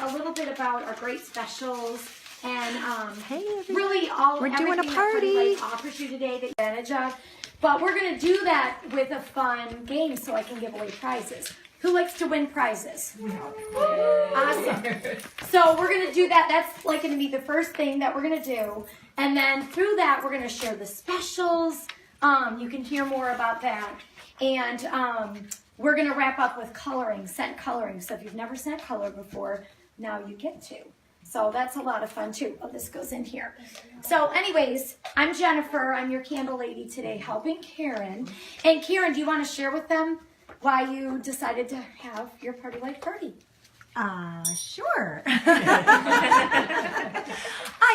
a little bit about our great specials and Hey, really we're doing a everything that party. Party Light offers you today that you advantage of. But we're going to do that with a fun game so I can give away prizes. Who likes to win prizes? Awesome. So we're going to do that. That's like going to be the first thing that we're going to do. And then through that, we're going to share the specials. You can hear more about that. And we're going to wrap up with coloring, scent coloring. So if you've never scent colored before, now you get to. So that's a lot of fun too. Oh, this goes in here. So anyways, I'm Jennifer. I'm your candle lady today, helping Karen. And Karen, do you want to share with them why you decided to have your Party Light party? Sure. I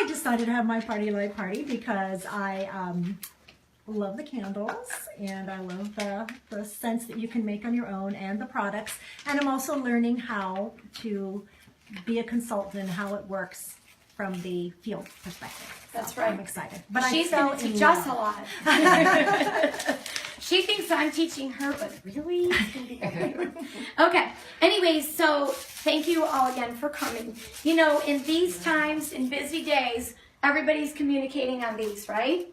decided to have my Party Light party because I love the candles and I love the scents that you can make on your own and the products. And I'm also learning how to be a consultant and how it works from the field perspective. That's So right. I'm excited. But She's going to teach us a lot. She thinks I'm teaching her, but really? It's gonna be good. Okay. Anyways, so thank you all again for coming. You know, in these times, in busy days, everybody's communicating on these, right?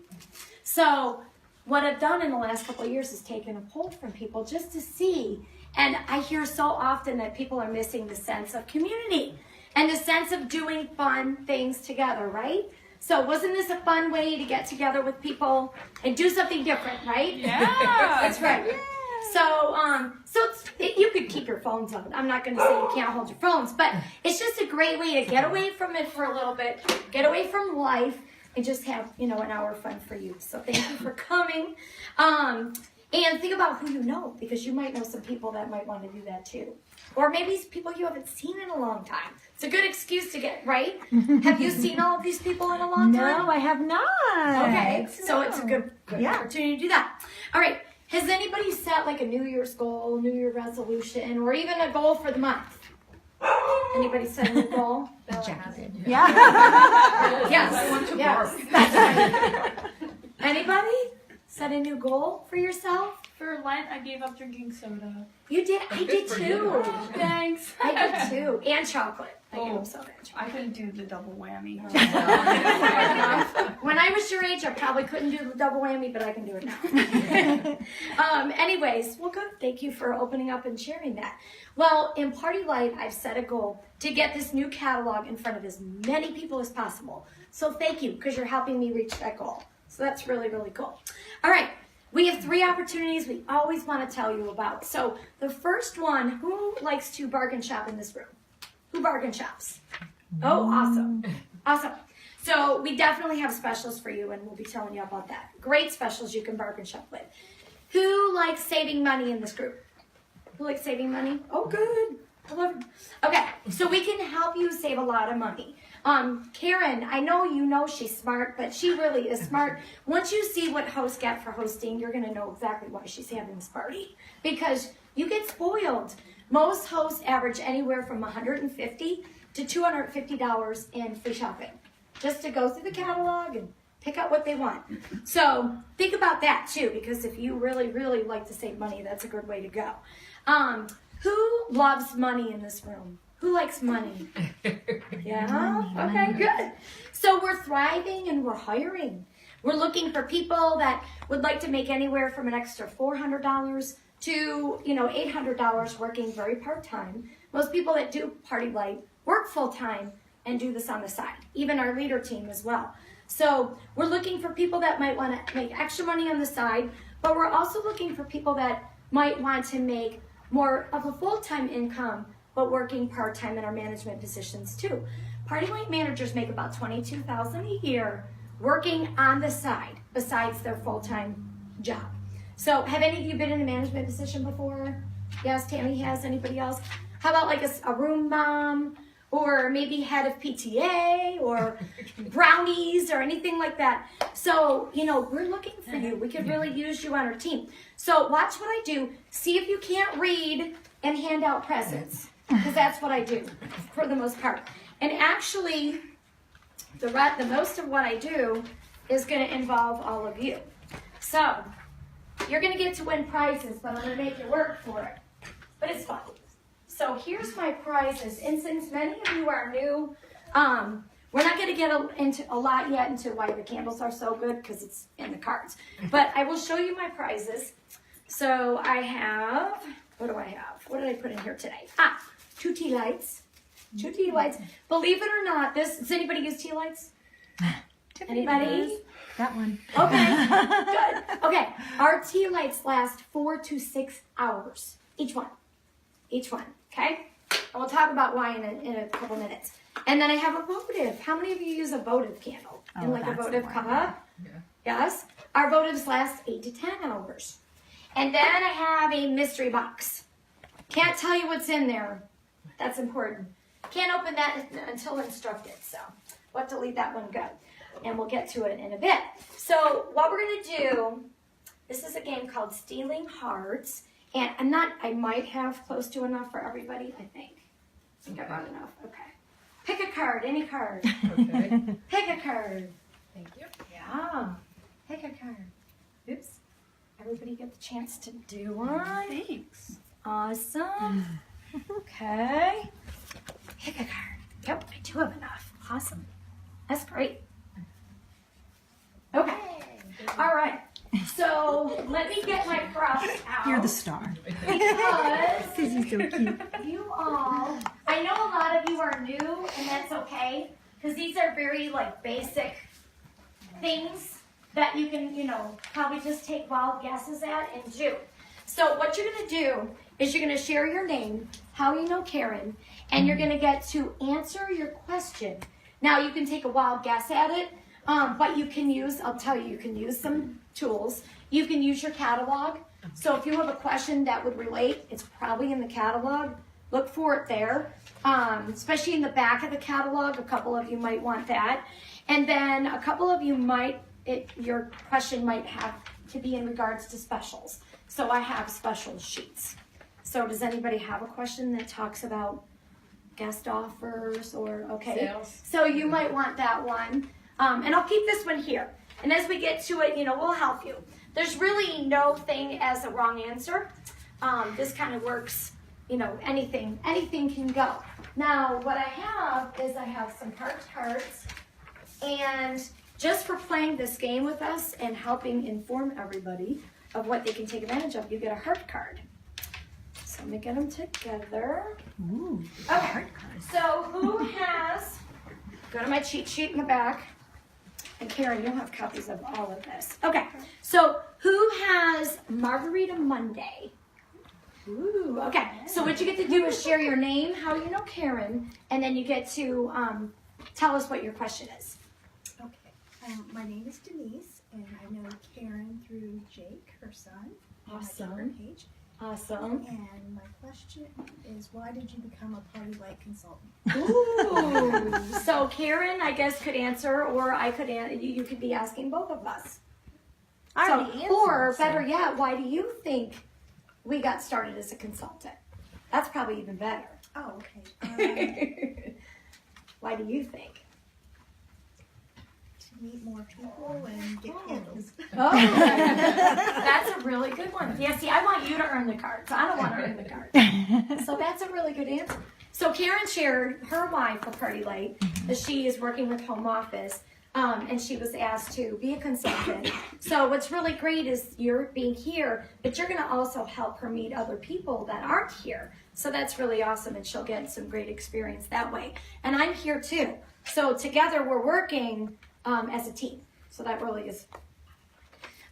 So what I've done in the last couple of years is taken a poll from people just to see. And I hear so often that people are missing the sense of community and the sense of doing fun things together, right? So wasn't this a fun way to get together with people and do something different, right? Yeah. That's right. So you could keep your phones on. I'm not going to say you can't hold your phones, but it's just a great way to get away from it for a little bit, get away from life, and just have, an hour of fun for you. So thank you for coming. And think about who you know, because you might know some people that might want to do that too. Or maybe it's people you haven't seen in a long time. It's a good excuse to get, right? Have you seen all of these people in a long time? No, I have not. Okay, so it's a good Yeah. opportunity to do that. All right, has anybody set like a New Year's goal, New Year resolution, or even a goal for the month? Anybody set a new goal? Yeah. Yes. I want to Yes. bark. That's right. Anybody set a new goal for yourself? For Lent, I gave up drinking soda. You did. I did too. Thanks. I did too. And chocolate. I gave Oh. up soda and chocolate. I couldn't do the double whammy. When I was your age, I probably couldn't do the double whammy, but I can do it now. Anyways, well, good. Thank you for opening up and sharing that. Well, in Party Light, I've set a goal to get this new catalog in front of as many people as possible. So thank you, because you're helping me reach that goal. So that's really, really cool. All right. We have 3 opportunities we always want to tell you about. So the first one, who likes to bargain shop in this room? Who bargain shops? Oh, awesome. Awesome. So we definitely have specials for you, and we'll be telling you about that. Great specials you can bargain shop with. Who likes saving money in this group? Who likes saving money? Oh, good. I love it. Okay, so we can help you save a lot of money. Karen, I know she's smart, but she really is smart. Once you see what hosts get for hosting, you're going to know exactly why she's having this party. Because you get spoiled. Most hosts average anywhere from $150 to $250 in free shopping. Just to go through the catalog and pick out what they want. So think about that too, because if you really, really like to save money, that's a good way to go. Who loves money in this room? Who likes money? Yeah? Okay, good. So we're thriving and we're hiring. We're looking for people that would like to make anywhere from an extra $400 to, $800 working very part-time. Most people that do Party Light work full-time and do this on the side. Even our leader team as well. So we're looking for people that might want to make extra money on the side, but we're also looking for people that might want to make more of a full-time income, but working part-time in our management positions too. Party Light managers make about $22,000 a year working on the side besides their full-time job. So have any of you been in a management position before? Yes, Tammy has. Anybody else? How about like a room mom, or maybe head of PTA, or brownies, or anything like that? So, we're looking for you. We could really use you on our team. So watch what I do. See if you can't read and hand out presents, because that's what I do for the most part. And actually, the most of what I do is going to involve all of you. So you're going to get to win prizes, but I'm going to make you work for it. But it's fun. So here's my prizes. And since many of you are new, we're not going to get into a lot yet into why the candles are so good because it's in the cards. But I will show you my prizes. So I have, what do I have? What did I put in here today? 2 tea lights. 2 tea lights. Believe it or not, does anybody use tea lights? Anybody? That one. Okay, good. Okay, our tea lights last 4 to 6 hours. Each one. Okay? And we'll talk about why in a couple minutes. And then I have a votive. How many of you use a votive candle? In like a that's votive the one. cup? Yeah. Yes? Our votives last 8 to 10 hours. And then I have a mystery box. Can't tell you what's in there. That's important. Can't open that until instructed, so we'll have to leave that one go. And we'll get to it in a bit. So what we're going to do, this is a game called Stealing Hearts. And I might have close to enough for everybody, I think. I think I got enough. Okay. Pick a card, any card. Okay. Pick a card. Thank you. Yeah. Pick a card. Oops. Everybody get the chance to do one. Thanks. Awesome. Okay. Pick a card. Yep, I do have enough. Awesome. That's great. Okay. All right. So let me get my props out. You're the star. Because Because he's so cute. you all, I know a lot of you are new, and that's okay, because these are very like basic things that you can, probably just take wild guesses at and do. So what you're going to do is you're going to share your name, how you know Karen, and you're going to get to answer your question. Now you can take a wild guess at it, but you can use, I'll tell you, you can use some tools. You can use your catalog. So if you have a question that would relate, it's probably in the catalog. Look for it there, especially in the back of the catalog. A couple of you might want that. And then a couple of you your question might have to be in regards to specials. So I have special sheets. So does anybody have a question that talks about guest offers or, okay. Sales. So you might want that one. And I'll keep this one here. And as we get to it, we'll help you. There's really no thing as a wrong answer. This kind of works, anything can go. Now, what I have is I have some heart cards. And just for playing this game with us and helping inform everybody of what they can take advantage of, you get a heart card. So let me get them together. Ooh, Okay, heart cards. so who has, go to my cheat sheet in the back. And Karen, you'll have copies of all of this. Okay, so who has Margarita Monday? Ooh, okay. So what you get to do is share your name, how you know Karen, and then you get to tell us what your question is. Okay. My name is Denise, and I know Karen through Jake, her son. on my Awesome. Twitter page. Awesome. And my question is, why did you become a party light consultant? Ooh. So Karen, I guess, could answer, or I could. You could be asking both of us. I So, already answered, or so- better yet, why do you think we got started as a consultant? That's probably even better. Oh, okay. Why do you think? To meet more people and get candles. Oh, that's a really good one. Yeah, see, I want you to earn the cards. I don't want to earn the cards. So that's a really good answer. So Karen shared her why for Party Light, that she is working with home office, and she was asked to be a consultant. So what's really great is you're being here, but you're going to also help her meet other people that aren't here. So that's really awesome, and she'll get some great experience that way. And I'm here too. So together we're working as a team. So that really is.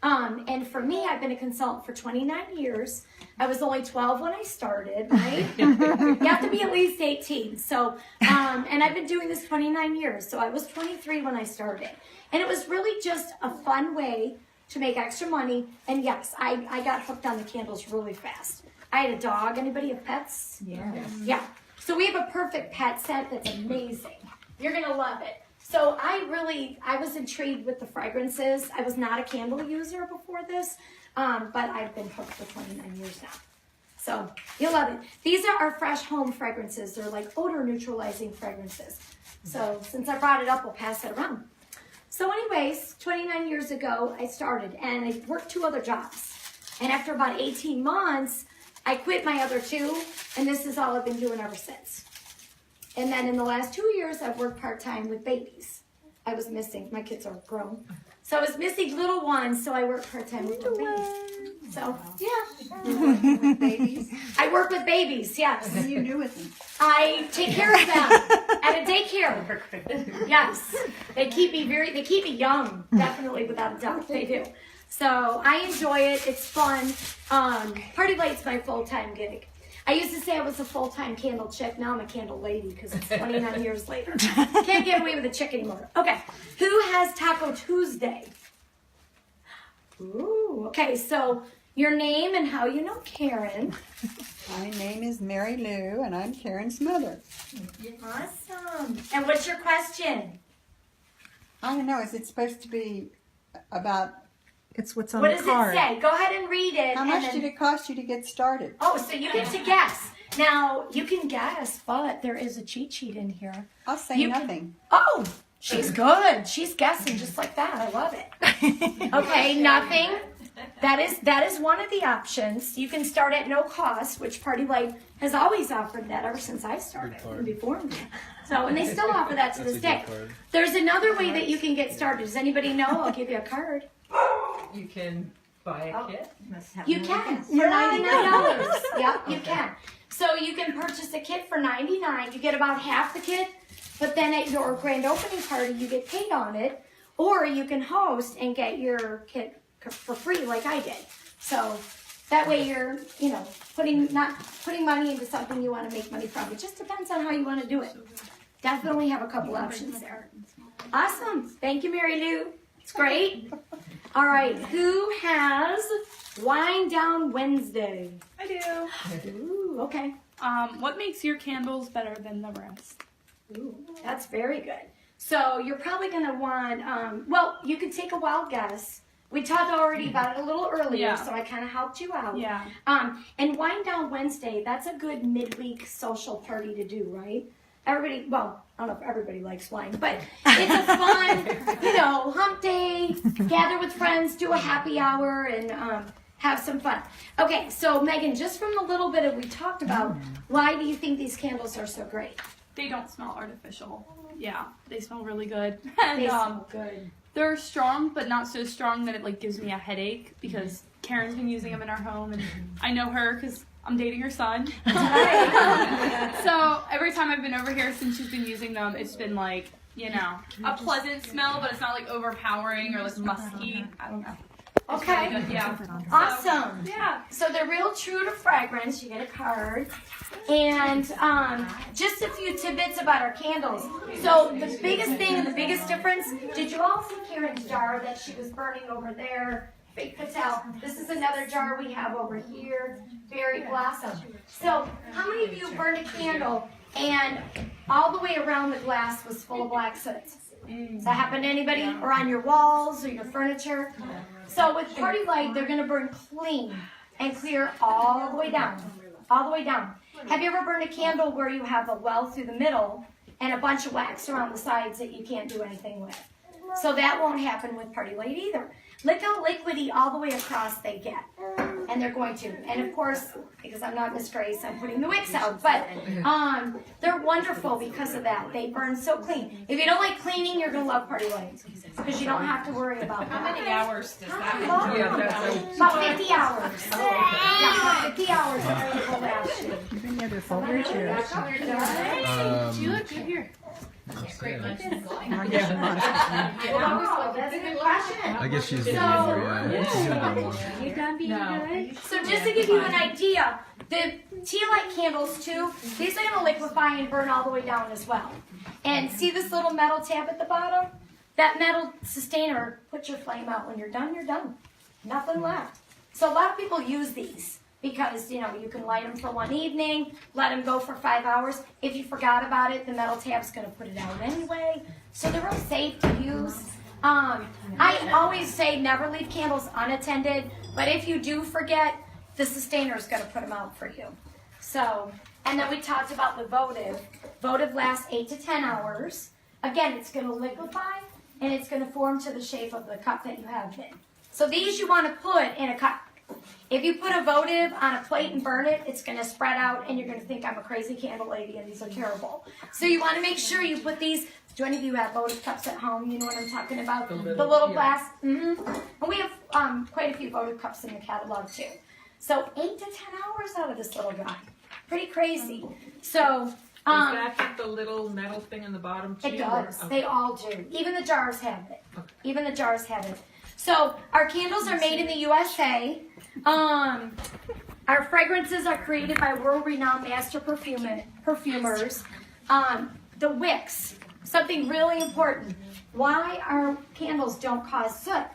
And for me, I've been a consultant for 29 years. I was only 12 when I started, right? You have to be at least 18. So, and I've been doing this 29 years. So I was 23 when I started. And it was really just a fun way to make extra money. And yes, I got hooked on the candles really fast. I had a dog. Anybody have pets? Yeah. Yeah. So we have a perfect pet set that's amazing. You're going to love it. So I was intrigued with the fragrances. I was not a candle user before this, but I've been hooked for 29 years now. So you'll love it. These are our fresh home fragrances. They're like odor neutralizing fragrances. So since I brought it up, we'll pass it around. So anyways, 29 years ago, I started and I worked 2 other jobs. And after about 18 months, I quit my other two, and this is all I've been doing ever since. And then in the last 2 years, I've worked part-time with babies. I was missing, my kids are grown. So I was missing little ones, so I worked part-time with the babies. So, yeah. Babies. I work with babies, yes. What do you do with them? I take care of them at a daycare. Yes. They keep me young, definitely, without a doubt. They do. So I enjoy it. It's fun. Party Light's my full-time gig. I used to say I was a full-time candle chick. Now I'm a candle lady because it's 29 years later. Can't get away with a chick anymore. Okay. Who has Taco Tuesday? Ooh. Okay, so your name and how you know Karen. My name is Mary Lou, and I'm Karen's mother. Awesome. And what's your question? I don't know, is it supposed to be about It's what's on What the does card. it say? Go ahead and read it. how and much then- did it cost you to get started? Oh, so you get to guess. Now, you can guess, but there is a cheat sheet in here. I'll say You can- nothing. Oh, she's good. She's guessing just like that. I love it. Okay, nothing. That is one of the options. You can start at no cost, which Party Light has always offered that ever since I started, and before me. So, and they still offer that to this day. There's another way that you can get started. Does anybody know? I'll give you a card. You can buy a kit. You can for $99. Yep, you can. So you can purchase a kit for $99. You get about half the kit, but then at your grand opening party, you get paid on it. Or you can host and get your kit for free, like I did. So that way you're, not putting money into something you want to make money from. It just depends on how you want to do it. Definitely have a couple options there. Awesome. Thank you, Mary Lou. It's great. All right. Who has Wind Down Wednesday? I do. Ooh, okay. What makes your candles better than the rest? Ooh, that's very good. So you're probably going to want, well, you could take a wild guess. We talked already about it a little earlier, Yeah. so I kind of helped you out. Yeah. And Wind Down Wednesday, that's a good midweek social party to do, right? Everybody, well, I don't know if everybody likes wine, but it's a fun, hump day, gather with friends, do a happy hour, and have some fun. Okay, so Megan, just from the little bit of we talked about, why do you think these candles are so great? They don't smell artificial. Yeah, they smell really good. They And smell good. they're strong, but not so strong that it gives me a headache because Karen's been using them in our home, and I know her because I'm dating her son. So every time I've been over here since she's been using them, it's been a pleasant smell, but it's not overpowering or musky. I don't know. It's Okay. really good, yeah. Awesome. Yeah. So they're real true to fragrance. You get a card. And just a few tidbits about our candles. So the biggest thing and the biggest difference, did you all see Karen's jar that she was burning over there? Big Patel. This is another jar we have over here. Berry Blossom. So how many of you burned a candle and all the way around the glass was full of black soot? Does that happen to anybody? Or on your walls or your furniture? So with Party Light, they're going to burn clean and clear all the way down. All the way down. Have you ever burned a candle where you have a well through the middle and a bunch of wax around the sides that you can't do anything with? So that won't happen with Party Light either. Look how liquidy all the way across they get. And they're going to. And of course, because I'm not Miss Grace, I'm putting the wicks out. But they're wonderful because of that. They burn so clean. If you don't like cleaning, you're going to love Party Light. Because you don't have to worry about that. How many hours does that Yeah, take? About 50 hours. Yeah, about 50 hours. Will last you. Any other folders here? You look good here. Wow, that's a good question. I guess she's getting more, yeah. She's gonna go more. You done being good? So just to give you an idea, the tea light candles too, these are gonna liquefy and burn all the way down as well. And see this little metal tab at the bottom? That metal sustainer puts your flame out. When you're done, you're done. Nothing left. So a lot of people use these because, you can light them for one evening, let them go for 5 hours. If you forgot about it, the metal tab's going to put it out anyway. So they're real safe to use. I always say never leave candles unattended, but if you do forget, the sustainer's going to put them out for you. So, and then we talked about the votive. Votive lasts 8 to 10 hours. Again, it's going to liquefy, and it's going to form to the shape of the cup that you have in. So these you want to put in a cup. If you put a votive on a plate and burn it, it's gonna spread out and you're gonna think I'm a crazy candle lady and these are terrible. So you wanna make sure you put these, do any of you have votive cups at home? You know what I'm talking about? The little glass, And we have quite a few votive cups in the catalog too. So 8 to 10 hours out of this little guy. Pretty crazy. So, Does that get the little metal thing in the bottom too? it does. or- They all do. Even the jars have it. Even the jars have it. So our candles are made in the USA. Our fragrances are created by world-renowned master perfumers. The wicks, something really important. Why our candles don't cause soot?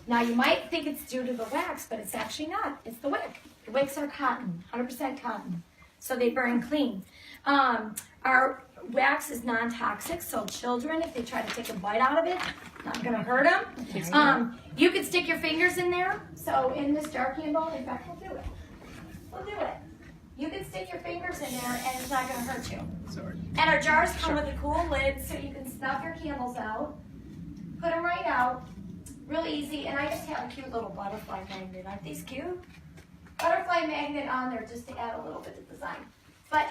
Now you might think it's due to the wax, but it's actually not. It's the wick. The wicks are cotton, 100% cotton, so they burn clean. Our wax is non-toxic, so children, if they try to take a bite out of it, not gonna hurt them. You can stick your fingers in there. So in this jar candle, in fact, we'll do it. We'll do it. You can stick your fingers in there, and it's not gonna hurt you. And our jars come with a cool lid, so you can snuff your candles out, put them right out, real easy. And I just have a cute little butterfly magnet. Aren't these cute? Butterfly magnet on there just to add a little bit of design. But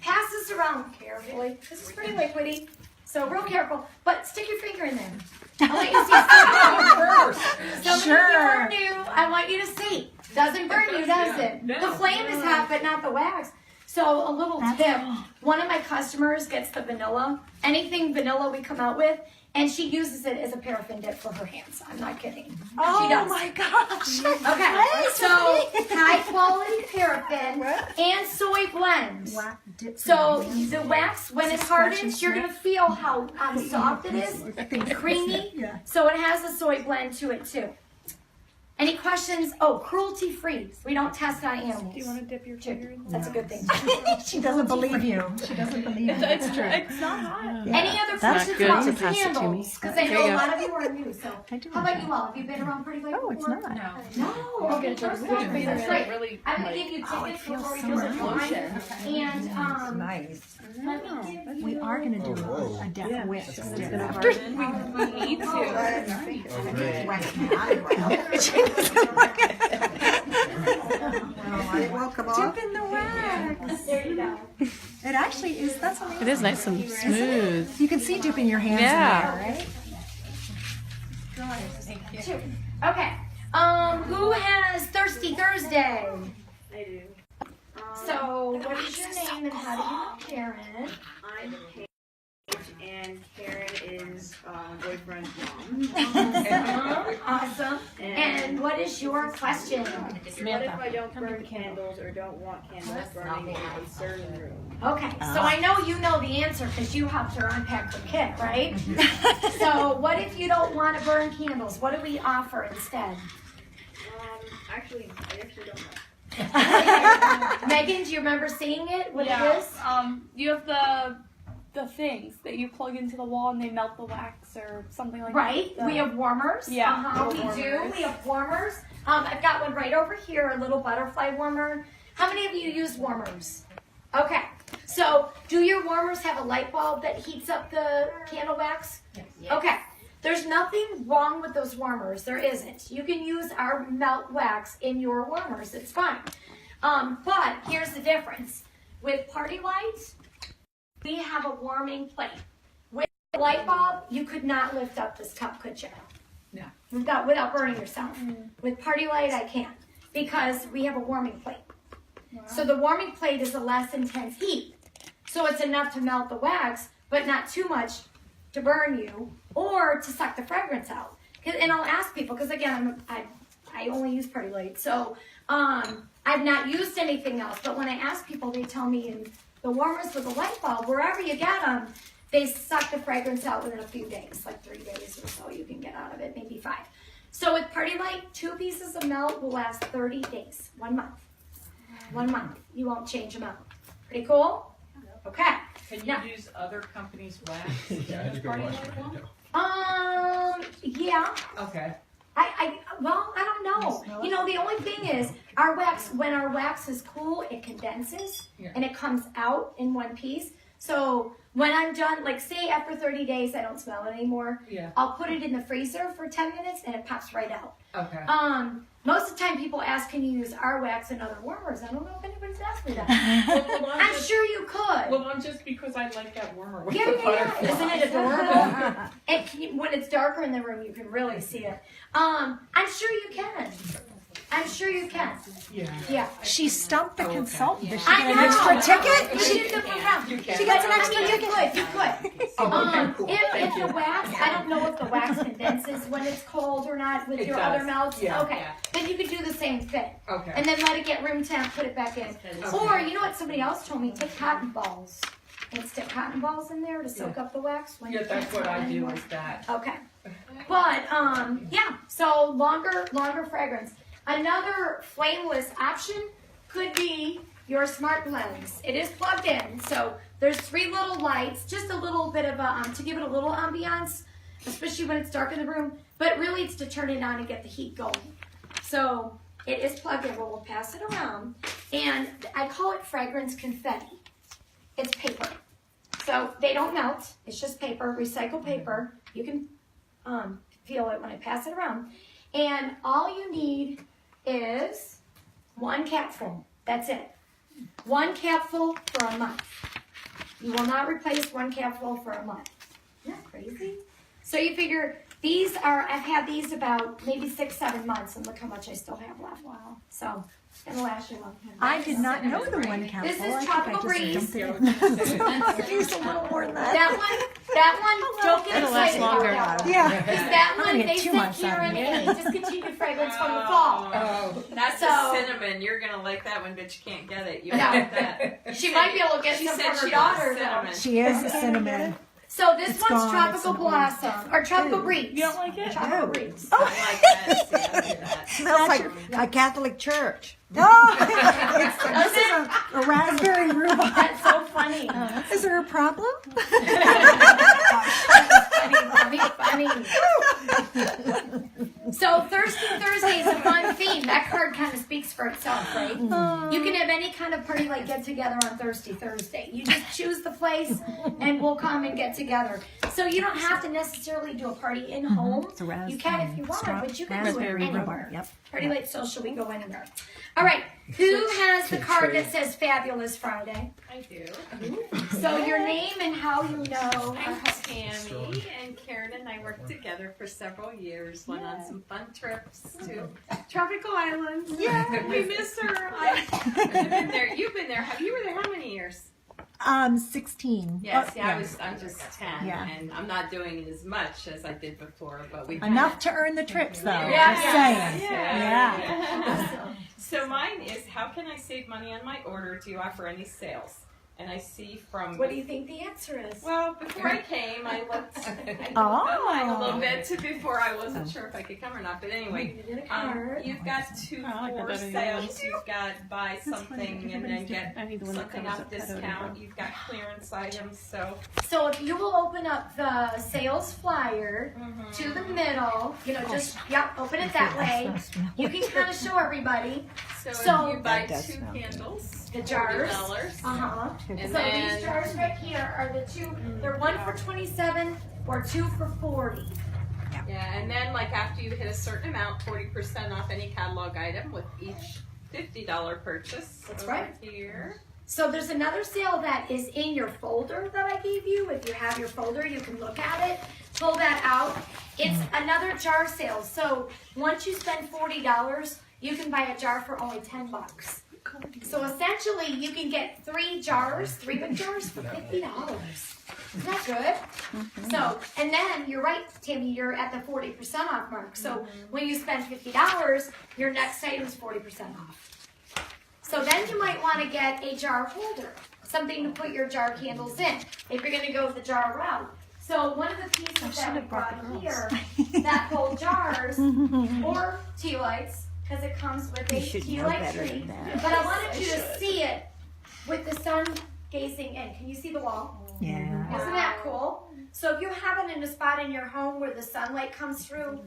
pass this around carefully. This is pretty liquidy, so real careful. But stick your finger in there. I want you to see. Some of you are new. I want you to see. Doesn't burn you, does it? The flame is hot, but not the wax. So a little tip. One of my customers gets the vanilla. Anything vanilla we come out with. And she uses it as a paraffin dip for her hands. I'm not kidding. She does. my gosh. Okay, so high quality paraffin and soy blends. So the wax, when it hardens, you're gonna feel how soft it is, creamy. Yeah. So it has a soy blend to it too. Any questions? Oh, cruelty free. We don't test on animals. Do you want to dip your finger in? That's a good thing. She doesn't believe you. She doesn't believe you. It's true. It's not hot. Any other That's questions good about to the pass it to me. candles? Because I There know you a go. lot of you are new. So I do how have about you all? Have you been around Pretty Lake Oh, it's before? not. No. Okay, first time. That's right. Really, I'm gonna give you tickets before we do the lotion. And Nice. let me give you. We are going to do Oh, a death wish. we need to. It will come off. Dip in the wax. There you go. It actually is. That's amazing. It is nice and smooth. You can see dipping your hands Yeah. in there, right? Two. Okay. Who has Thirsty Thursday? I do. So, what is your name and how do you know Karen? I'm Paige, and Karen is boyfriend's mom. Awesome. And what is your question? What if I don't burn candles or don't want candles burning in a certain room? Okay, so I know you know the answer because you helped her unpack her kit, right? So, what if you don't want to burn candles? What do we offer instead? I actually don't know. Megan, do you remember seeing it? What it is? You have the things that you plug into the wall and they melt the wax or something like Right. that. We have warmers. Yeah, We little do. warmers. We have warmers. I've got one right over here, a little butterfly warmer. How many of you use warmers? Okay. So, do your warmers have a light bulb that heats up the candle wax? Yes. Okay. There's nothing wrong with those warmers. There isn't. You can use our melt wax in your warmers. It's fine. But here's the difference. With Party Lights, we have a warming plate. With a light bulb, you could not lift up this cup, could you? No. Without burning yourself. With Party Light, I can because we have a warming plate. So the warming plate is a less intense heat. So it's enough to melt the wax, but not too much to burn you or to suck the fragrance out. And I'll ask people, because again, I only use Party Light. So I've not used anything else. But when I ask people, they tell me in the warmers with a light bulb, wherever you get them, they suck the fragrance out within a few days, like 3 days or so you can get out of it, maybe 5. So with Party Light, 2 pieces of melt will last 30 days, 1 month. 1 month. You won't change them out. Pretty cool? Okay. Can you Now- use other companies' wax? Yeah, I had to go Party wash light my one? hands. Yeah. Okay. Well, I don't know. You know, the only thing is, our wax, when our wax is cool, it condenses Yeah. and it comes out in one piece. So When I'm done, like say after 30 days I don't smell it anymore, Yeah. I'll put it in the freezer for 10 minutes and it pops right out. Okay. Most of the time people ask, can you use our wax and other warmers? I don't know if anybody's asked me that. Well, I'm sure you could. Well, I'm just because I like that warmer with Yeah, the yeah, yeah. butterfly. Isn't it adorable? And when it's darker in the room, you can really see it. I'm sure you can. I'm sure you can. Yeah. Yeah. She stumped the Okay. consultant. Does she I get an know. extra ticket? You She, did the program. You can. She gets an I extra mean, ticket. you could. Oh, okay, cool. If Thank the you. wax, I don't know if the wax condenses when it's cold or not with It your does. other melts. Yeah. Okay. Then you could do the same thing. Okay. And then let it get room temp, put it back in. Or, you know what somebody else told me? Take cotton balls and stick cotton balls in there to soak up the wax. When Yeah, you that's can't what smell I do anymore. is that. Okay. But, yeah, so longer fragrance. Another flameless option could be your smart lens. It is plugged in, so there's 3 little lights, just a little bit of a, to give it a little ambiance, especially when it's dark in the room, but really it's to turn it on and get the heat going. So it is plugged in, we'll pass it around, and I call it fragrance confetti. It's paper. So they don't melt, it's just paper, recycled paper. You can feel it when I pass it around. And all you need is 1 capful. That's it. 1 capful for a month. You will not replace 1 capful for a month. Isn't that crazy? So you figure these are, I've had these about maybe 6-7 months, and look how much I still have left. Wow. So it's gonna last you a long time. I did not know the 1 capsule. This is I think Tropical I just Breeze. dumped it in. Use a little more than that. That one, don't get It'll last excited about longer. that one. Yeah. Because that I'm one, gonna they get too said much here out in of a discontinued fragrance from the fall. Oh. That's So- a cinnamon. You're gonna like that one, but you can't get it. You No. want that. She might be able to get She some said for her she daughter, loves though. cinnamon. She is a cinnamon. So this It's one's gone, Tropical it's Blossom, or Tropical Breeze. You don't like it? Tropical Breeze. I like that. See, I do that. Smells like a Catholic church. Oh, this is a raspberry rhubarb. That's so funny. Is there a problem? funny. So Thirsty Thursday is a fun theme. That card kind of speaks for itself, right? You can have any kind of party like get together on Thirsty Thursday. You just choose the place and we'll come and get together. So you don't have to necessarily do a party in home. It's a You can if you want, but you can do it raspberry anywhere. rhubarb. Yep. Party Light Social, we go anywhere. All right, who has the card that says Fabulous Friday? I do. So your name and how you know. I'm Tammy, and Karen and I worked together for several years. Went on some fun trips to tropical islands. Yeah, we miss her. I've been there. You've been there. You were there how many years? 16. Yes, Oh, yeah, I'm just 10, Yeah. and I'm not doing it as much as I did before. But we Enough to earn the trips, though. Yeah, Just yeah, saying. yeah. So mine is, how can I save money on my order? Do you offer any sales? And I see from What do you think the answer is? well, before I came, I looked Oh. online a little bit to before I wasn't sure if I could come or not. But anyway, You did a card. you've got 2 I like that for better than sales. You've got buy something and then get I need the one that something covers off it. discount. You've got clearance items. So So if you will open up the sales flyer to the middle, just open it that way. You can kind of show everybody so So- if you buy That does 2 smell good. candles, the jars. $40. Uh-huh. And So then these jars right here are the 2. They're 1 for 27 or 2 for 40. yeah, and then like after you hit a certain amount, 40% off any catalog item with each $50 purchase. That's over right. Here. So there's another sale that is in your folder that I gave you. If you have your folder, you can look at it. Pull that out. It's another jar sale. So once you spend $40, you can buy a jar for only $10. So essentially, you can get 3 jars, 3 big jars for $50. Isn't that good? So, and then you're right, Tammy, you're at the 40% off mark. So when you spend $50, your next item is 40% off. So then you might want to get a jar holder, something to put your jar candles in, if you're going to go the jar route. So one of the pieces that we brought here that hold jars or tea lights, because it comes with a tea light tree. But I wanted you to see it with the sun gazing in. Can you see the wall? Yeah. Isn't that cool? So if you have it in a spot in your home where the sunlight comes through,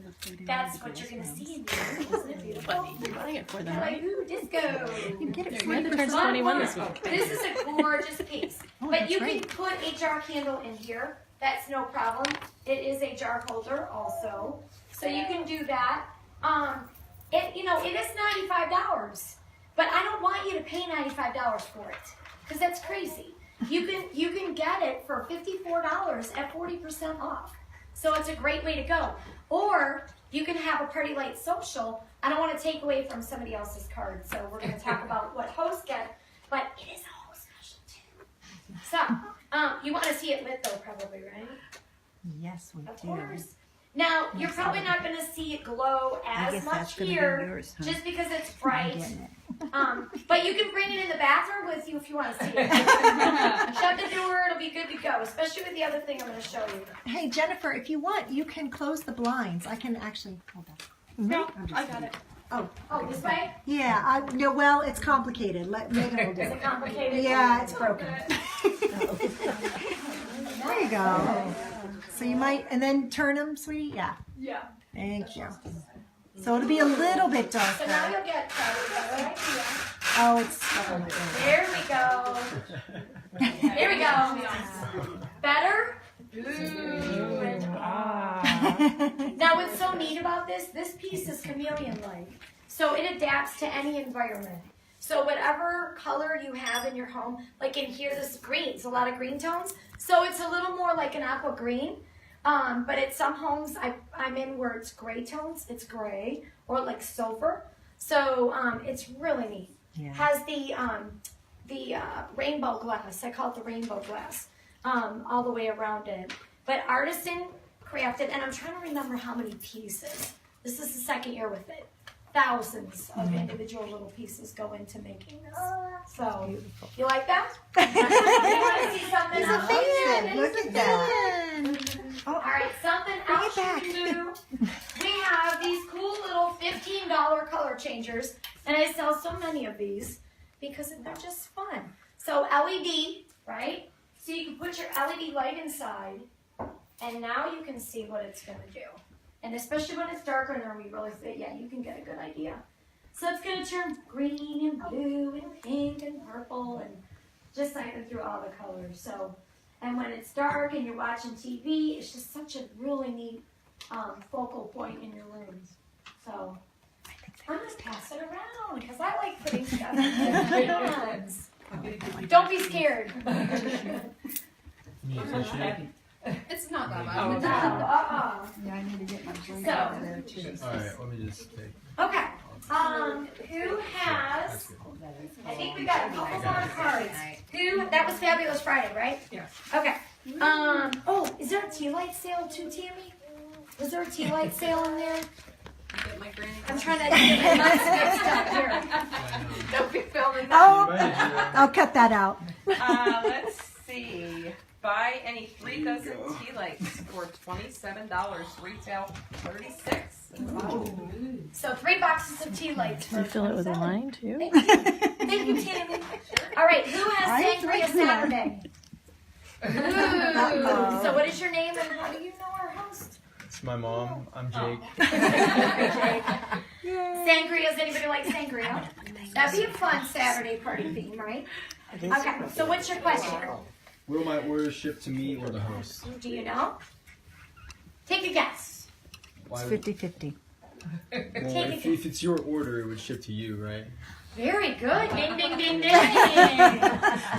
that's what you're gonna see in here. Isn't it beautiful? You're buying it for them, You're right? like, ooh, disco. You get it You're free. the turns 21 this week. This is a gorgeous piece. Oh, But that's you right. can put a jar candle in here. That's no problem. It is a jar holder also. So you can do that. It is $95. But I don't want you to pay $95 for it. Because that's crazy. You can get it for $54 at 40% off. So it's a great way to go. Or you can have a Party Light social. I don't want to take away from somebody else's card, so we're going to talk about what hosts get, but it is a host special too. So, you want to see it lit though, probably, right? Yes, we Of do. course. Now, you're probably not going to see it glow I as guess much that's gonna be here, yours, huh? just because it's I'm bright. getting it. But you can bring it in the bathroom with you if you want to see it. Shut the door, it'll be good to go, especially with the other thing I'm going to show you. Hey, Jennifer, if you want, you can close the blinds. I can actually hold on. No, I got it. Oh, this way? Yeah, no, well, it's complicated. Let Megan hold Is it. it complicated? Yeah, it's broken. There you go. So you might, and then turn them, sweetie. Yeah. Yeah. Thank you. So it'll be a little bit So now darker. you'll get probably a better idea. Oh, it's. There we go. There we go. Better? Ooh, and Now what's so neat about this piece is chameleon-like. So it adapts to any environment. So whatever color you have in your home, like in here, this is green. It's a lot of green tones. So it's a little more like an aqua green. But at some homes I'm in where it's gray tones, it's gray, or like silver. So it's really neat. Yeah. Has the rainbow glass. I call it the rainbow glass, all the way around it. But artisan crafted, and I'm trying to remember how many pieces. This is the second year with it. Thousands of individual little pieces go into making this. So, you like that? You want to see something else? Look at that. All right, something else you can do. We have these cool little $15 color changers, and I sell so many of these because they're just fun. So LED, right? So you can put your LED light inside, and now you can see what it's going to do. And especially when it's darker and we really fit, yeah, you can get a good idea. So it's going to turn green and blue and pink and purple and just cycle through all the colors. So, and when it's dark and you're watching TV, it's just such a really neat focal point in your room. So I'm going to pass it around because I like putting stuff in hands. Don't be scared. It's not that bad. Yeah, I need to get my drink So- out of there too. Alright, let me just take. Okay. Who has? I think we got a couple more cards. That was Fabulous Friday, right? Yeah. Okay. Is there a tea light sale too, Tammy? Was there a tea light sale in there? Get my granny. I'm trying to get my months mixed up here. Don't be filming that. Oh, I'll cut that out. Let's see. Buy any 3 dozen tea lights for $27. Retail $36. So 3 boxes of tea lights for You fill it with $27. wine too? Thank you, Tammy. All right, who has I Sangria drink that. Saturday? Ooh. So what is your name and how do you know our host? It's my mom. I'm Jake. Sangria, does anybody like sangria? That'd be a fun Saturday party theme, right? Okay, so what's your question? Will my order ship to me or the host? Do you know? Take a guess. Why? It's 50-50. Well, if it's your order, it would ship to you, right? Very good. Ding, ding, ding, ding.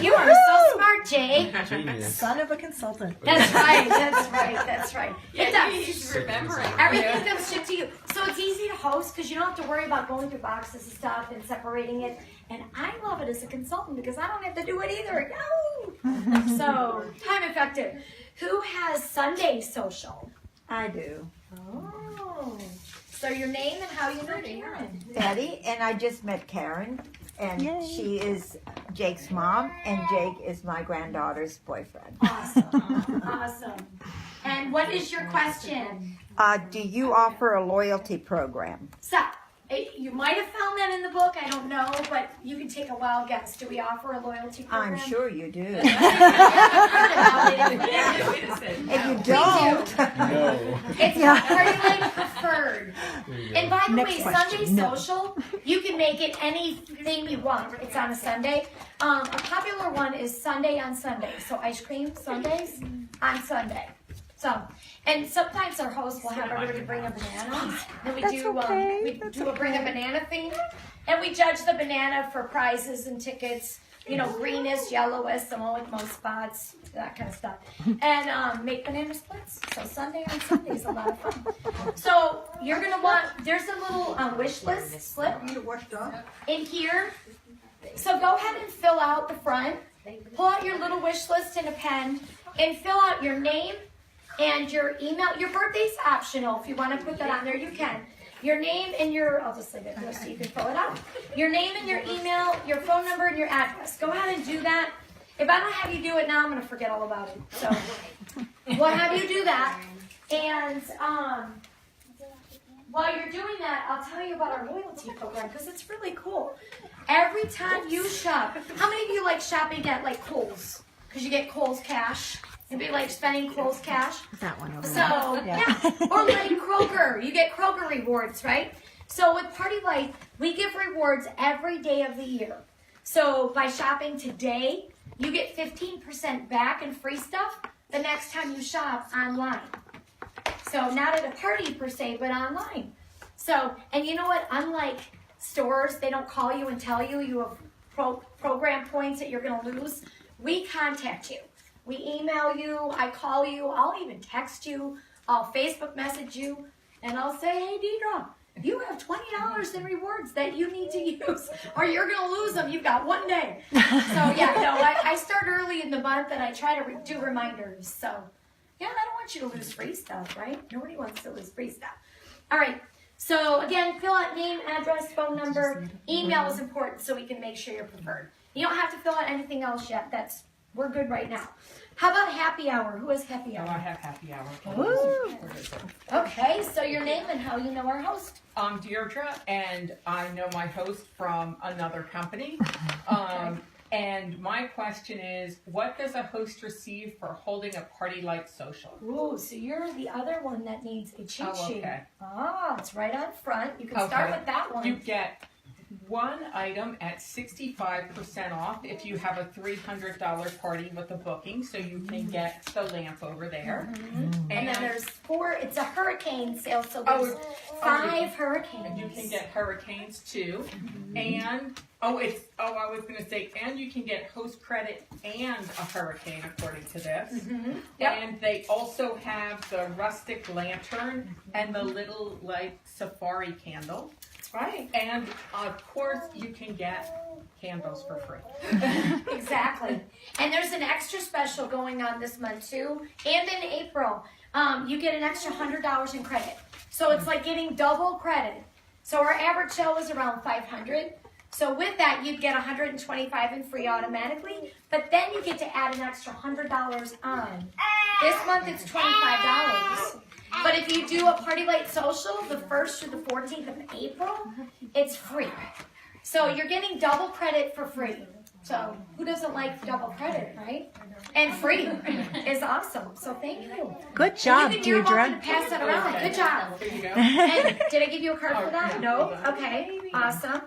You are so smart, Jay. Genius. Son of a consultant. That's right, that's right, that's right. It Yeah, does. you should remember it. Everything comes shipped to you. So it's easy to host because you don't have to worry about going through boxes and stuff and separating it. And I love it as a consultant because I don't have to do it either. Yahoo! So, time effective. Who has Sunday social? I do. Oh. So your name and how you know Karen. Betty, and I just met Karen, and Yay. she is Jake's mom, and Jake is my granddaughter's boyfriend. Awesome. Awesome. And what is your question? Do you offer a loyalty program? So, you might have found that in the book, I don't know, but you can take a wild guess. Do we offer a loyalty program? I'm sure you do. Yeah. Wait a second. If you It's Party Light Preferred. There you go. And by the Next way, question. Sunday No. Social, you can make it any theme you want. It's on a Sunday. A popular one is Sunday on Sunday. So ice cream Sundays on Sunday. So, and sometimes our host will have everybody bring a banana. Then we do a bring a banana theme, and we judge the banana for prizes and tickets. You know, greenest, yellowest, the one with most spots, that kind of stuff. And make banana splits. So Sunday on Sunday is a lot of fun. So you're gonna want, there's a little wish list slip in here. So go ahead and fill out the front. Pull out your little wish list in a pen and fill out your name and your email. Your birthday's optional. If you want to put that on there, you can. Your name and I'll just leave it there so you can fill it out. Your name and your email, your phone number and your address. Go ahead and do that. If I don't have you do it now, I'm going to forget all about it. So we'll have you do that. And while you're doing that, I'll tell you about our loyalty program because it's really cool. Every time you shop, how many of you like shopping at like Kohl's? Because you get Kohl's cash. You'd be like spending Kohl's cash. That one over So, there. yeah. Or like Kroger. You get Kroger rewards, right? So with Party Light, we give rewards every day of the year. So by shopping today, you get 15% back in free stuff the next time you shop online. So not at a party per se, but online. So, and you know what? Unlike stores, they don't call you and tell you you have program points that you're going to lose. We contact you. We email you, I call you, I'll even text you, I'll Facebook message you, and I'll say, hey, Deidre, you have $20 in rewards that you need to use, or you're going to lose them. You've got one day. So, yeah, no, I start early in the month, and I try to do reminders. So, yeah, I don't want you to lose free stuff, right? Nobody wants to lose free stuff. All right. So, again, fill out name, address, phone number. Email is important so we can make sure you're preferred. You don't have to fill out anything else yet. We're good right now. How about happy hour? Who has happy Oh, hour? I have happy hour. Ooh. Okay, so your name and how you know our host. I'm Deirdre, and I know my host from another company. And my question is, what does a host receive for holding a Party Light social? Ooh, so you're the other one that needs a cheat Oh, sheet. okay. Ah, it's right on front. You can start Okay. with that one. You get one item at 65% off if you have a $300 party with a booking, so you can get the lamp over there. And then there's 4, it's a hurricane sale, so Oh, there's 5 hurricanes. And you can get hurricanes too. And I was gonna say, and you can get host credit and a hurricane according to this. Yep. And they also have the rustic lantern and the little like safari candle. Right. And of course you can get candles for free. Exactly. And there's an extra special going on this month too. And in April, you get an extra $100 in credit. So it's like getting double credit. So our average show is around $500. So with that, you'd get $125 in free automatically. But then you get to add an extra $100 on. This month it's $25. But if you do a Party Light Social the 1st through the 14th of April, it's free. So you're getting double credit for free. So who doesn't like double credit, right? And free is awesome. So thank you. Good job, You're welcome to Deidre. pass that around. Good job. There you go. And did I give you a card for that? No? Okay. Awesome.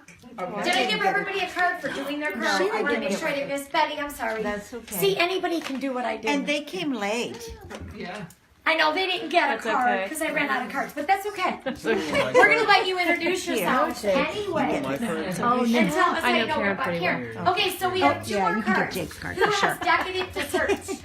Did I give everybody a card for doing their card? She I want to didn't make give sure I didn't miss. Betty, I'm sorry. That's okay. See, anybody can do what I do. And they came late. Yeah. I know they didn't get a That's card okay. because I ran out of cards, but that's okay. My We're card. gonna let you introduce yourself anyway. My card. Oh, And no. tell us I how know you know Karen about pretty Karen. well. Okay, so we have 2 yeah, more you can get cards. Jake's card Who for sure. has decadent desserts?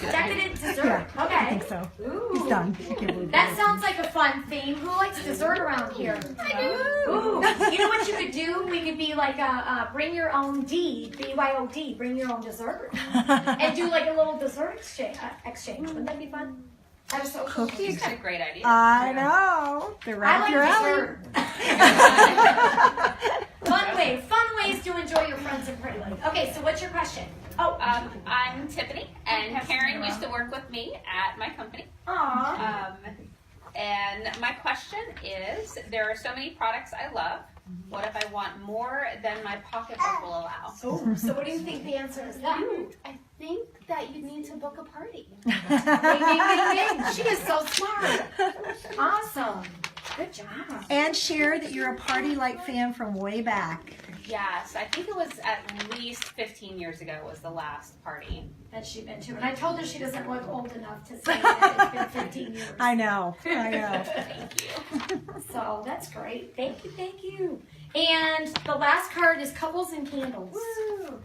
Decadent dessert. I Okay. think so. He's Ooh. done. You can believe That it. sounds like a fun theme. Who likes dessert around here? I do. Ooh. You know what you could do? We could be like a bring your own D, BYOD, bring your own dessert, and do like a little dessert exchange. Wouldn't that be fun? That is so cool. Cookies. That's a great idea. I know. They're right I up like your alley. dessert. Fun ways to enjoy your friends and Party Light. Okay, so what's your question? Oh, I'm Tiffany, and Karen used to work with me at my company. aw. And my question is, there are so many products I love. What if I want more than my pocketbook will allow? Oh, so what do you think the answer is that? I think that you need to book a party. Ding, ding, ding, ding. She is so smart. Awesome. Good job. And share that you're a Party Light fan from way back. Yes, I think it was at least 15 years ago was the last party. That she's been to. And I told her she doesn't look old enough to say that it's been 15 years. I know. Thank you. So that's great. Thank you, thank you. And the last card is Couples and Candles. Woo!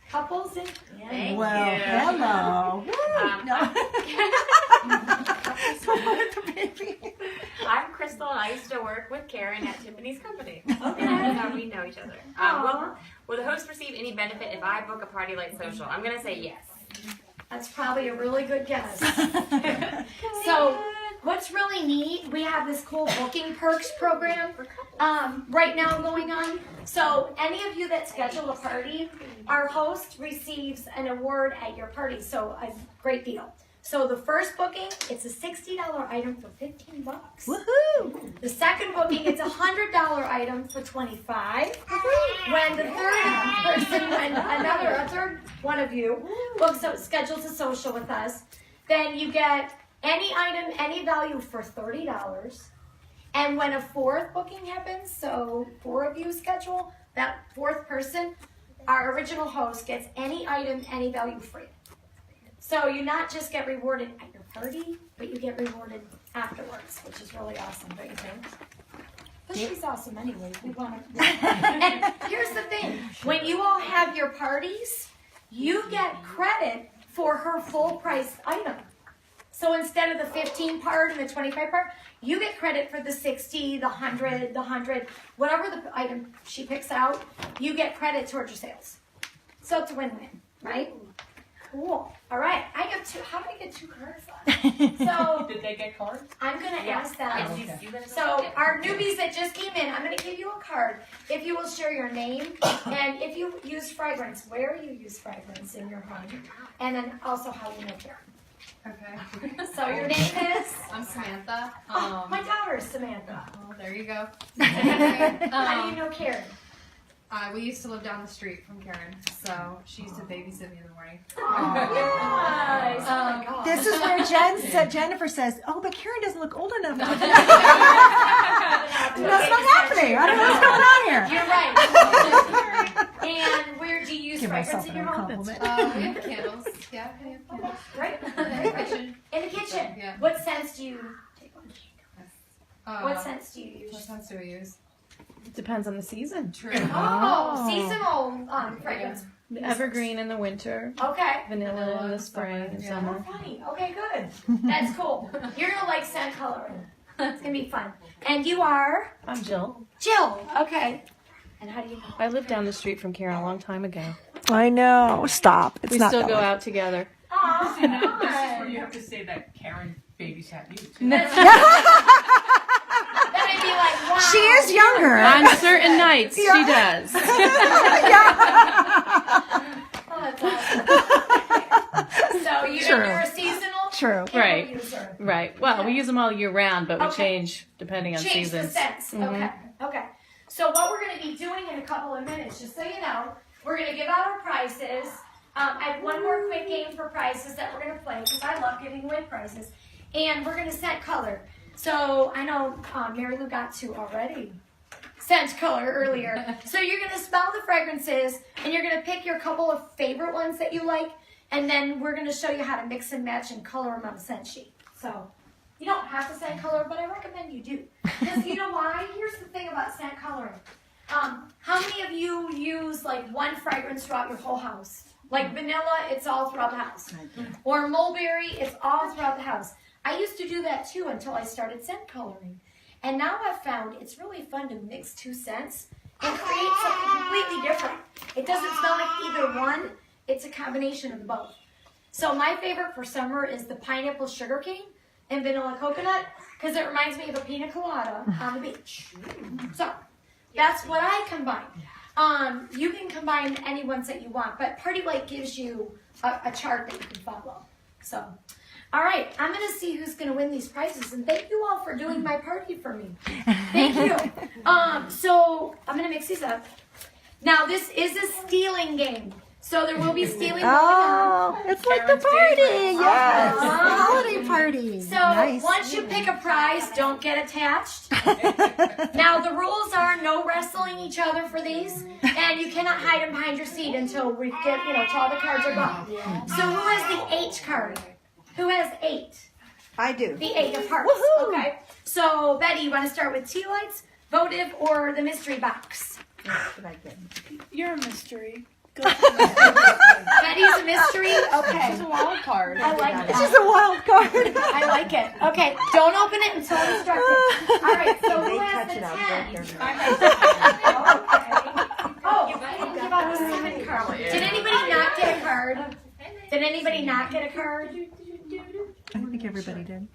Couples and Candles. Thank Well, you. hello. I'm Crystal, and I used to work with Karen at Tiffany's company. Okay. That's how we know each other. Aw. Will the host receive any benefit if I book a Party Light social? I'm going to say yes. That's probably a really good guess. So, what's really neat, we have this cool booking perks program right now going on. So, any of you that schedule a party, our host receives an award at your party. So, a great deal. So, the first booking, it's a $60 item for $15. Woohoo! The second booking, it's a $100 item for $25. When the third person, a third one of you books, schedules a social with us, then you get any item, any value for $30. And when a fourth booking happens, so 4 of you schedule, that fourth person, our original host gets any item, any value free. So you not just get rewarded at your party, but you get rewarded afterwards, which is really awesome, don't you think? But she's awesome anyway. We want to. And here's the thing: when you all have your parties, you get credit for her full price item. So instead of the 15 part and the 25 part, you get credit for the 60, the 100, whatever the item she picks out. You get credit towards your sales. So it's a win-win, right? Cool. All right. I have 2. How did I get 2 cards left? So Did they get cards? I'm going to ask them. Yes, You better So our newbies that just came in, I'm going to give you a card. If you will share your name and if you use fragrance, where you use fragrance in your home, and then also how you know Karen. Okay. So your name is? I'm Samantha. My daughter is Samantha. Well, there you go. How do you know Karen? We used to live down the street from Karen, so she used to babysit me in the morning. Yes. Oh my God. This is where Jennifer says, "Oh, but Karen doesn't look old enough." That's not happening. I don't know what's going on here. You're right. And where do you use Give fragrance myself in your another home? compliment. We have candles. Yeah, we have candles. Right? In the kitchen. In the kitchen. Yeah. What scents do you take on? What scents do you What use? scents do we use? Depends on the season. True. Oh, seasonal fragrance. Evergreen in the winter, Okay. vanilla in the spring and Yeah. summer. Funny. Okay, good. That's cool. You're gonna like scent coloring. It's gonna be fun. And you are I'm Jill. Jill. Okay. And how do you know? I lived down the street from Karen a long time ago. I know. Stop. It's We not still that go way. out together. Aw, This is where fun. you have to say that Karen babysat you. too. Then I'd be like, wow. She is younger. On certain nights, she does. Oh, that's awesome. So you're a seasonal True. candle Right. user. Right. Well, we use them all year round, but we Okay. change depending on Change seasons. the scents. Okay. Okay. So what we're going to be doing in a couple of minutes, just so you know, we're going to give out our prizes. I have one more quick game for prizes that we're going to play because I love giving away prizes. And we're going to scent color. So I know Mary Lou got to already scent color earlier. So you're going to smell the fragrances and you're going to pick your couple of favorite ones that you like. And then we're going to show you how to mix and match and color them on a scent sheet. So you don't have to scent color, but I recommend you do. Because you know why? Here's the thing about scent coloring. How many of you use like one fragrance throughout your whole house? Like vanilla, it's all throughout the house. Or mulberry, it's all throughout the house. I used to do that too until I started scent coloring. And now I've found it's really fun to mix 2 scents and create something completely different. It doesn't smell like either one. It's a combination of both. So my favorite for summer is the pineapple sugarcane and vanilla coconut because it reminds me of a pina colada on the beach. So that's what I combine. You can combine any ones that you want, but Party Light gives you a chart that you can follow. So, all right, I'm going to see who's going to win these prizes, and thank you all for doing my party for me. Thank you. So I'm going to mix these up. Now, this is a stealing game. So there will be stealing going on. Oh, it's like the party. Yes. Aww. Holiday party. party. So Nice. once you pick a prize, don't get attached. Now the rules are no wrestling each other for these, and you cannot hide them behind your seat until we get, till all the cards are gone. So who has the H card? Who has 8? I do. The 8 of hearts. Okay. So Betty, you want to start with tea lights, votive, or the mystery box? You're a mystery. Betty's a mystery. Okay. It's a wild card. I like This that. is a wild card. I like it. Okay, don't open it until instructed. All right, so who They has touch the it, I'll 10? break their Okay. Oh, I didn't give out the 7 card. Did anybody not get a card? Did anybody not get a card? I don't think everybody did.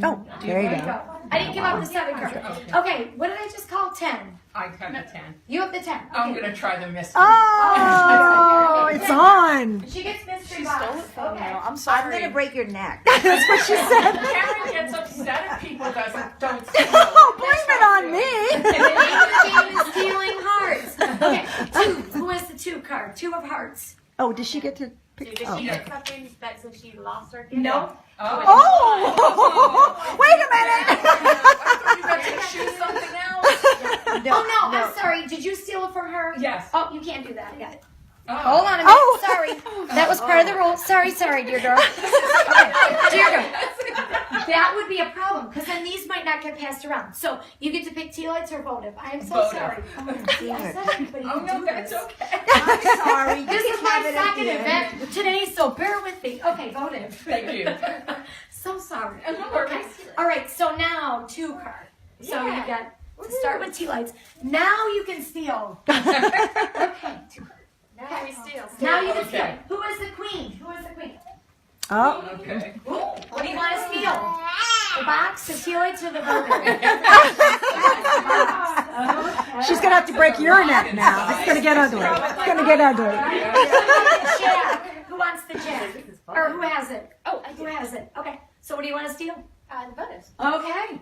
Oh, there you go. I didn't give out the 7 card. Okay, what did I just call 10? I have the 10. You have the 10. I'm Okay. going to try the mystery. Oh, it's on. She gets mystery box. Okay. I'm I'm sorry. gonna break your neck. That's what she said. Karen gets upset if people don't Oh, blame it on me. The name of the game is stealing hearts. Okay, 2. Who has the 2 card? 2 of hearts. Oh, does she get to pick? Did Oh. she get something that so she lost her gift? No. Oh, Oh, wait a minute. you got to choose something else. Oh no, I'm sorry. Did you steal it from her? Yes. Oh, you can't do that. I got it. Oh. Hold on a minute. Oh. Sorry. That was part of the rule. Sorry, dear girl. Okay, dear girl. That would be a problem because then these might not get passed around. So you get to pick tea lights or votive. I am so Votive. sorry. I said everybody Oh, can no, do that's this. okay. I'm sorry. This You is can my have it at second the end. event today, so bear with me. Okay, votive. Thank you. So sorry. Okay. All right. So now 2 cards. So you got to start with tea lights. Now you can steal. Okay. Now we steal. Now you can Okay. steal. Who is the queen? Who is the queen? Oh, Okay. Ooh, what do you want to steal? The box, the tea lights, or the votive? she's gonna have to break your neck now. It's gonna get ugly. It's gonna get ugly. Jack. Who wants the jack? Or who has it? Oh, I Who has it? Okay. So what do you want to steal? the votives. Okay.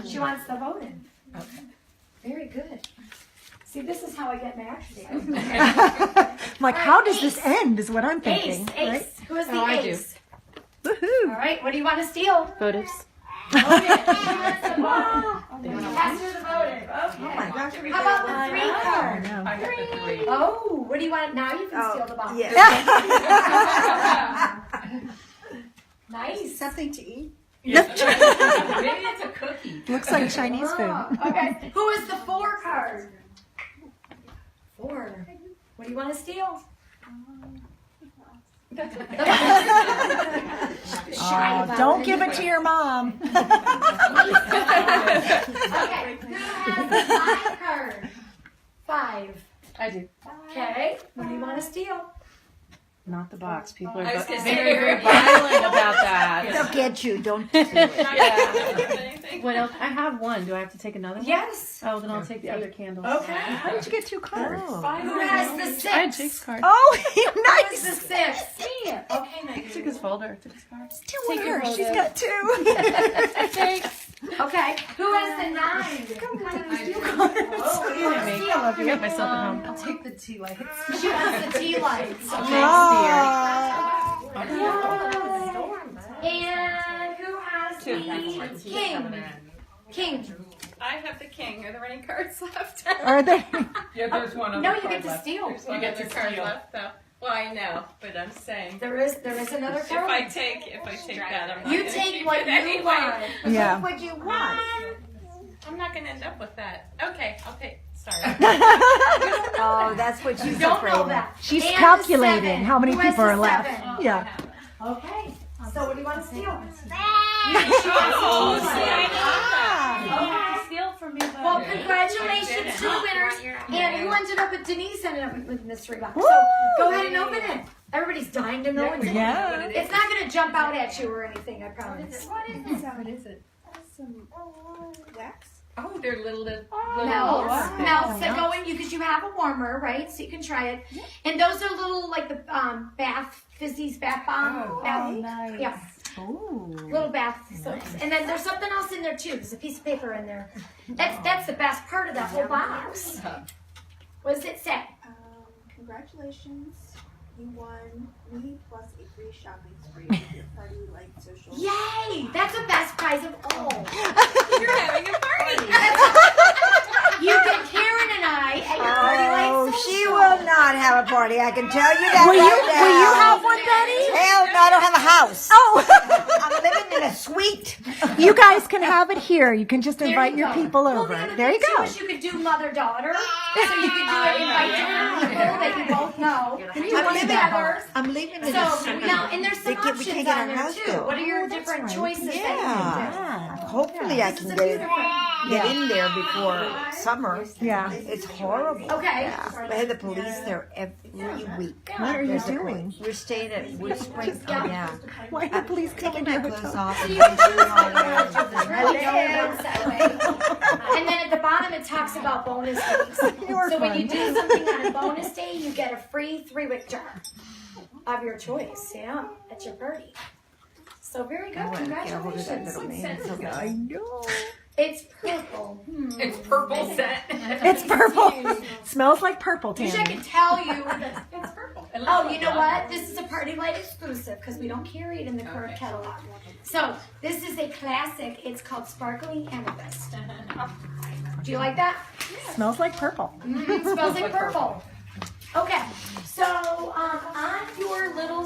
She wants the votive. Okay. Very good. See, this is how I get my action. I'm like, how does this end? Is what I'm thinking. Ace. Right? Who is the Oh, I do. ace? Woohoo! All right. What do you want to steal? Votives. Okay. Who wants the votive? Pass her the votive. Okay. Oh my gosh. How about the 3 Oh, card? no. I got the 3. Oh, what do you want? Now you can steal the box. Yeah. Nice. Something to eat? Maybe it's a cookie. Looks like Chinese food. Okay. Who is the 4 card? 4. What do you want to steal? Oh, don't give it to your mom. Okay. Who has the 5 card? 5. I do. Okay. What do you want to steal? Not the box. People are I was gonna say- very, very violent about that. They'll get you. Don't do it. Yeah. What else? I have one. Do I have to take another one? Yes. Oh, then I'll take the other candles. Okay. How did you get 2 cards? Who has the 6? I had Jake's card. Oh, Who has nice. the 6? Okay, nice. Took his folder. Took his card. Take her. She's got 2. Okay. Who has the 9? Oh, what do you want to steal? I got myself at home. I'll take the tea lights. She wants the tea lights. Okay. Oh. And who has the king? King. I have the king. Are there any cards left? Are they? Yeah, there's one other No, you card get to left. steal. You get to cards steal. left though. Well, I know, but I'm saying There is another if card. I take that, I'm not You gonna take keep what it you anyway. want. Yeah. What you want? I'm not gonna end up with that. Okay, I'll take. Sorry. Oh, that's what she's Don't afraid know of. that. She's And the calculating 7. how many Who has people the are left. 7? Yeah. Okay. So what do you want to steal? Oh, see, I Okay. steal from me. Well, congratulations to the winners. And who ended up with Denise ended up with mystery box. So go ahead and open it. Everybody's dying to know what's in it. Yeah. It's not going to jump out at you or anything, I promise. What is it? Some wax? Oh, they're little. Now, so go in because you have a warmer, right? So you can try it. And those are little like the Fizzy's bath bomb. nice. Yeah, Ooh. little bath soaps. And then there's something else in there too. There's a piece of paper in there. That's the best part of that whole box. What does it say? Congratulations. You won me plus a free shopping spree with your party like social. Yay! That's can tell you that Will right now. you have one, Betty? Hell no, I don't have a house. Oh, I'm living in a suite. you guys can have it here. You can just There invite you your go. people Well, over. the other There you thing, too, go. is you could do mother-daughter. So you could do it, invite different people that you both know. I'm living in a So suite. now, and there's some We can't options get on our there house too. built. What are your Oh, that's different right. choices that Yeah. Hopefully I can get in there before summer. Yeah. It's horrible. you can do? Okay. I had the police there every week. What are you There's a doing? We're staying at Wood Springs. Yeah. Why are the police Taking coming my to your clothes hotel? off. You can choose to really go events that way. And then at the bottom it talks about bonus days. You're So when fun. you do something on a bonus day, you get a free 3-wick jar of your choice. Yeah, at your party. So very good. Congratulations. I know. It's purple. It's purple scent. It's purple. Smells like purple, Wish I Tammy. could tell you that it's purple. Oh, you know what? This is a Party Light exclusive because we don't carry it in the current catalog. So this is a classic. It's called Sparkling Amethyst. Do you like that? Smells like purple. Smells like purple. Okay, so on your little